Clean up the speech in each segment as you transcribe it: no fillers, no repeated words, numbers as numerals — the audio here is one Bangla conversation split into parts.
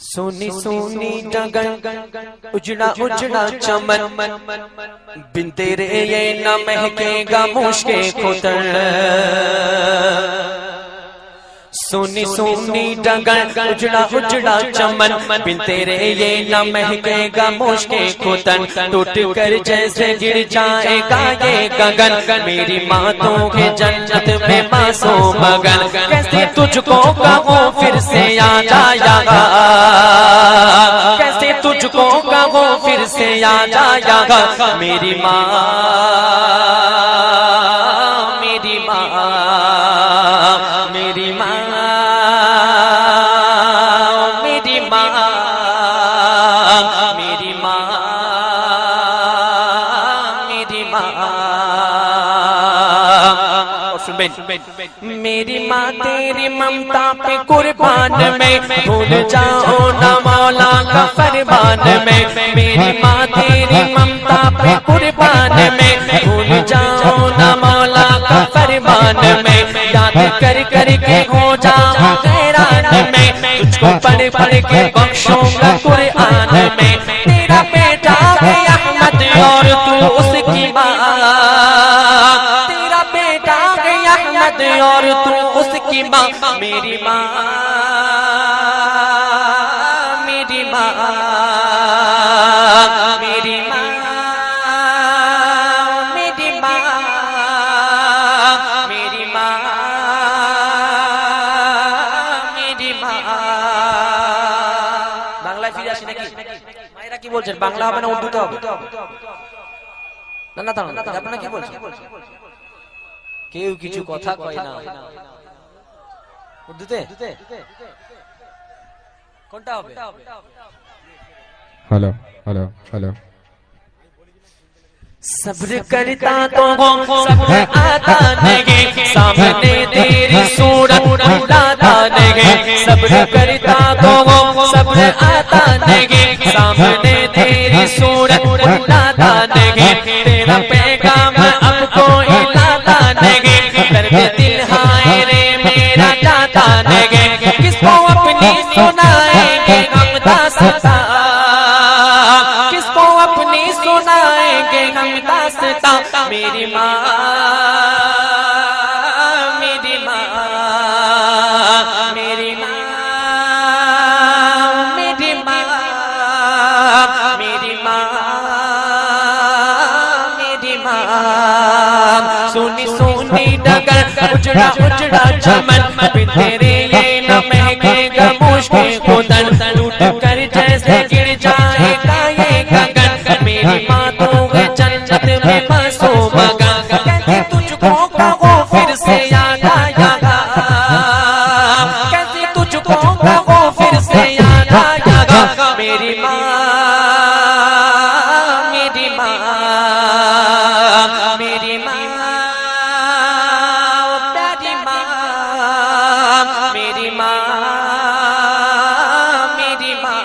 सोनी सोनी डगर उजड़ा उजड़ा चमन बिन तेरे ये न महकेगा मुश्के खुतर। सोनी सोनी डगर उजड़ा उजड़ा चमन बिन तेरे ये न महकेगा मुश्के खुतन। टूट कर जैसे गिर जाएगा ये गगन मेरी मातों के जन्नत में मासो मगन। कैसे तुझको कहूँ फिर से आ जाएगा, कैसे तुझको कहूँ फिर से आ जाएगा मेरी माँ, मेरी माँ, मेरी माँ, मेरी माँ, मेरी माँ, मेरी माँ। मेरी माँ तेरी ममता पे कुर्बान में भूल जाओ न मौला का फरमान में। मेरी माँ तेरी ममता पे कुर्बान में भूल जाओ न मौला का फरमान में। याद कर कर के हो जाओ हैरान में तुझको पढ़ पढ़ के बख्शूंगा कुरान में। तेरा बेटा है अहमद और तू उसकी माँ, तेरा बेटा है अहमद और तू उसकी माँ। मेरी माँ, मेरी माँ, मेरी माँ, मेरी माँ, मेरी माँ, मेरी माँ। বাংলায় ফিরে আসি নাকি? মায়েরা কি বলছেন? বাংলা হবে না উর্দুতে হবে? না না তা না, আপনারা কি বলছেন? কেউ কিছু কথা কয় না। উর্দুতে কোনটা হবে? Hello hello hello. सब्र करता तो सब्र आता नहीं, सामने तेरी सूरत बुलाता नहीं। सब्र करता तो सब्र आता नहीं, सामने तेरी सूरत बुलाता नहीं। तेरा पैगाम अब कोई लाता नहीं, दर्द दिल हाय रे मेरा जाता नहीं। किसको अपनी सुनाएंगे हम दास्तां, किसको अपनी सुनाएंगे हम दास्तां। मेरी माँ, मेरी माँ, मेरी माँ, मेरी माँ, मेरी माँ, मेरी माँ। सोनी सोनी डगर उजड़ा उजड़ा चमन बिन तेरे ये न महकेगा मुश्के खुदन। टूट कर जैसे गिर जाएगा ये गगन मेरी मातों के जन्नत में मासो मगन। कैसे तुझको कहूँ फिर से याद आएगा, कैसे तुझको कहूँ फिर से याद आएगा मेरी माँ, मेरी माँ, मेरी माँ, प्यारी माँ, मेरी माँ, मेरी माँ।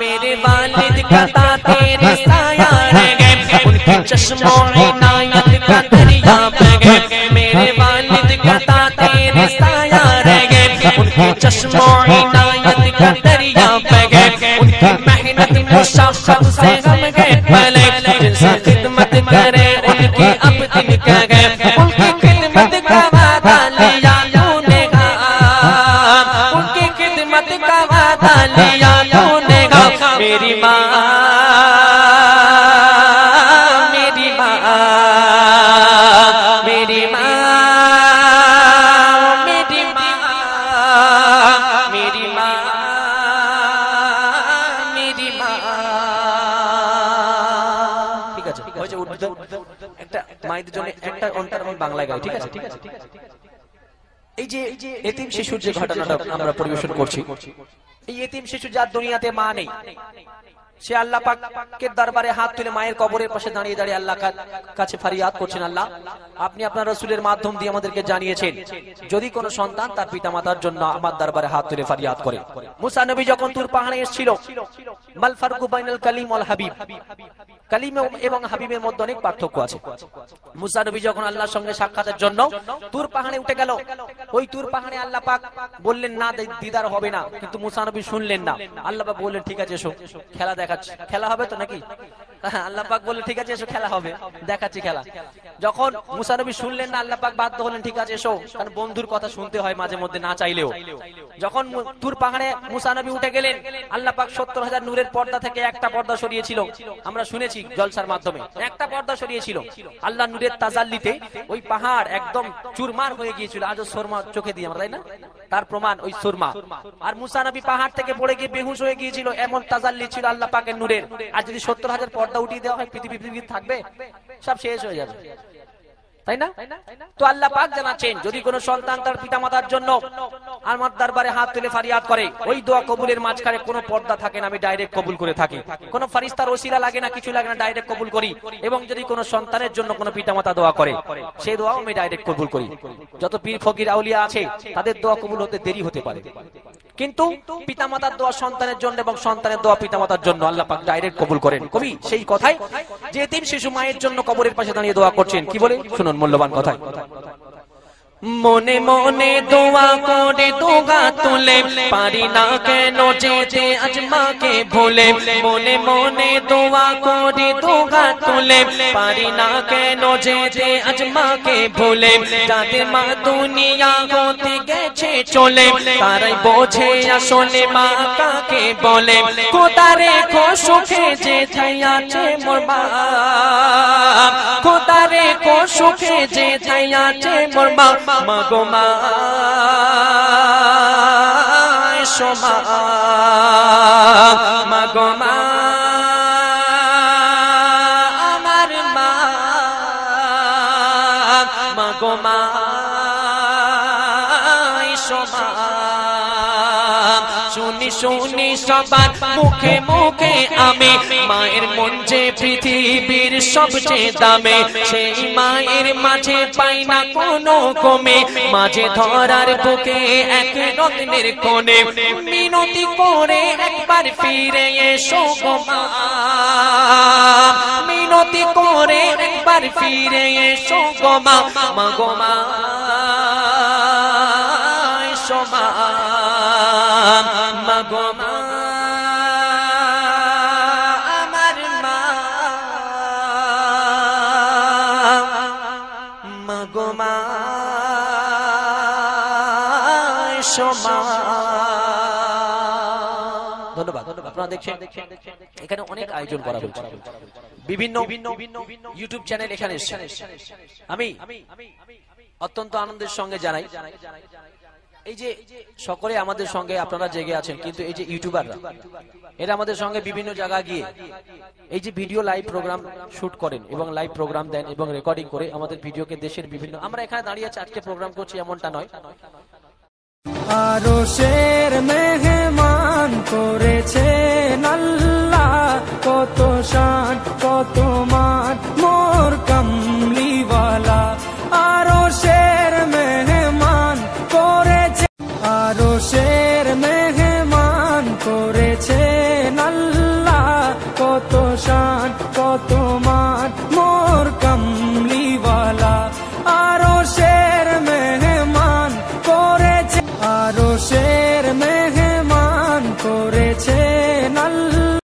मेरे वालिद का तेरे साया रह गए, उनके चश्मों इनायत का दरिया बह गए। मेरे वालिद का तेरे साया रह गए, उनके चश्मों इनायत का दरिया बह गए। उनकी मेहनत मुशक्क़त से हम गए पले, जिनसे खिदमत करे उनकी अब दिन कह गए। उनकी खिदमत का वादा लिया तूने गा, उनकी खिदमत का वादा लिया तूने गा। मेरी माँ, मेरी माँ, मेरी माँ, मेरी माँ, मेरी माँ, मेरी माँ। ঠিক আছে হয়েছে উর্দু একটা মায়েদের জন্য একটা অন্তর আমি বাংলায় গাই। ঠিক আছে ঠিক আছে ঠিক আছে। এই যে এতিম শিশুর যে ঘটনাটা আমরা পরিবেশন করছি, এই এতিম শিশু যার দুনিয়াতে মা নেই, সে আল্লাহ পাকের দরবারে হাত তুলে মায়ের কবরের পাশে দাঁড়িয়ে দাঁড়িয়ে আল্লাহর কাছে ফরিয়াদ করছেন। আল্লাহ আপনি আপনার রাসূলের মাধ্যম দিয়ে আমাদেরকে জানিয়েছেন যদি কোনো সন্তান তার পিতামাতার জন্য আমার দরবারে হাত তুলে ফরিয়াদ করে। মুসা নবী যখন তুর পাহাড়ে এসেছিল, মাল ফারকু বাইনাল কালিম ওয়াল হাবিব, কালিম এবং হাবিবের মধ্যে অনেক পার্থক্য আছে। মুসা নবী যখন আল্লাহর সঙ্গে সাক্ষাতের জন্য তুর পাহাড়ে উঠে গেল, ওই তুর পাহাড়ে আল্লাহ পাক বললেন না দিদার হবে না, কিন্তু মুসা নবী শুনলেন না। আল্লাহ পাক বললেন ঠিক আছে এসো, খেলা দেখাচ্ছি। খেলা হবে তো নাকি? আল্লাহ পাক বললেন ঠিক আছে এসো, খেলা হবে, দেখাচ্ছি খেলা। যখন মুসা নবী শুনলেন না, আল্লাহ পাক বাধ্য হলেন ঠিক আছে এসো, কারণ বন্ধুর কথা শুনতে হয় মাঝে মধ্যে না চাইলেও। যখন তুর পাহাড়ে মুসা নবী উঠে গেলেন, আল্লাহ পাক 70,000 নূরের পর্দা থেকে একটা পর্দা সরিয়েছিল, আমরা শুনেছি জলসার মাধ্যমে, একটা পর্দা সরিয়েছিল। আল্লাহ নূরের তাজাল্লিতে ওই পাহাড় একদম চুরমার হয়ে গিয়েছিল, আজও সুরমা চোখে দিই আমরা, তাই না? তার প্রমাণ ওই সুরমা। আর মুসা নবী পাহাড় থেকে পড়ে গিয়ে বেহুশ হয়ে গিয়েছিল, এমন তাজাল্লি ছিল আল্লাহ পাকের নূরের। আর যদি 70,000 পর্দা উঠিয়ে দেওয়া হয়, পৃথিবী থাকবে, সব শেষ হয়ে যাবে, তাই না? তো আল্লাহ পাক জানাচ্ছেন যদি কোনো সন্তান তার পিতামাতার জন্য আমার দরবারে হাত তুলে ফরিয়াদ করে, ওই দোয়া কবুলের মাঝখানে কোনো পর্দা থাকে না, আমি ডাইরেক্ট কবুল করে থাকি। কোনো ফেরেশতার ওসিলা লাগে না, কিছু লাগে না, ডাইরেক্ট কবুল করি। এবং যদি কোনো সন্তানের জন্য কোনো পিতামাতা দোয়া করে, সেই দোয়াও আমি ডাইরেক্ট কবুল করি। যত পীর ফকির আউলিয়া আছে তাদের দোয়া কবুল হতে দেরি হতে পারে, কিন্তু পিতামাতার দোয়া সন্তানের জন্য এবং সন্তানের দোয়া পিতামাতার জন্য আল্লাহ পাক ডাইরেক্ট কবুল করেন। কবি সেই কথাই যে এতিম শিশু মায়ের জন্য কবরের পাশে দাঁড়িয়ে দোয়া করছেন, কি বলে শুনুন মূল্যবান কথায়। মনে মনে দোয়া করে দোগা তুলে, পারি না কেন যেতে আজ মাকে ভুলে। মনে মনে দোয়া করে দোগা তুলে, পারি না কেন যেতে আজ মাকে ভুলে। যাদের মা দুনিয়া হতে গেছে চলে, তারাই বোঝে আসলে মা কাকে বলে। খোদা রেখো সুখে যেথায় আছে মোর মা, খোদা রেখো সুখে যেথায় আছে মোর মা। মাগো মা সোমা, মাগো মা আমার মা, মাগো মা সোমা। শুনি শুনি সবার মুখে মুখে আমি, মায়ের মন যে পৃথিবীর সবচেয়ে দামে। সেই মায়ের মাঝে পাই না কোনো কমে, মাঝে ধরার বুকে এক রত্নের কোণে। মিনতি করে একবার ফিরে এসো গো মা, মিনতি করে একবার ফিরে এসো গো মা। মাগো মা সোমা, মাগো মা আমার মা, মাগো মা সোমা। ধন্যবাদ। আপনারা দেখছেন এখানে অনেক আয়োজন করা হচ্ছে, বিভিন্ন ইউটিউব চ্যানেল এখানে এসেছে। আমি অত্যন্ত আনন্দের সঙ্গে জানাই এই যে সকলে আমাদের সঙ্গে আপনারা জেগে আছেন, কিন্তু এই যে ইউটিউবাররা এরা আমাদের সঙ্গে বিভিন্ন জায়গা গিয়ে এই যে ভিডিও লাইভ প্রোগ্রাম শুট করেন এবং লাইভ প্রোগ্রাম দেন এবং রেকর্ডিং করে আমাদের ভিডিওকে দেশের বিভিন্ন, আমরা এখানে দাঁড়িয়ে আছি আজকে প্রোগ্রাম করছি এমনটা নয়, আরশের মেহমান করেছেন আল্লাহ, কত শান কত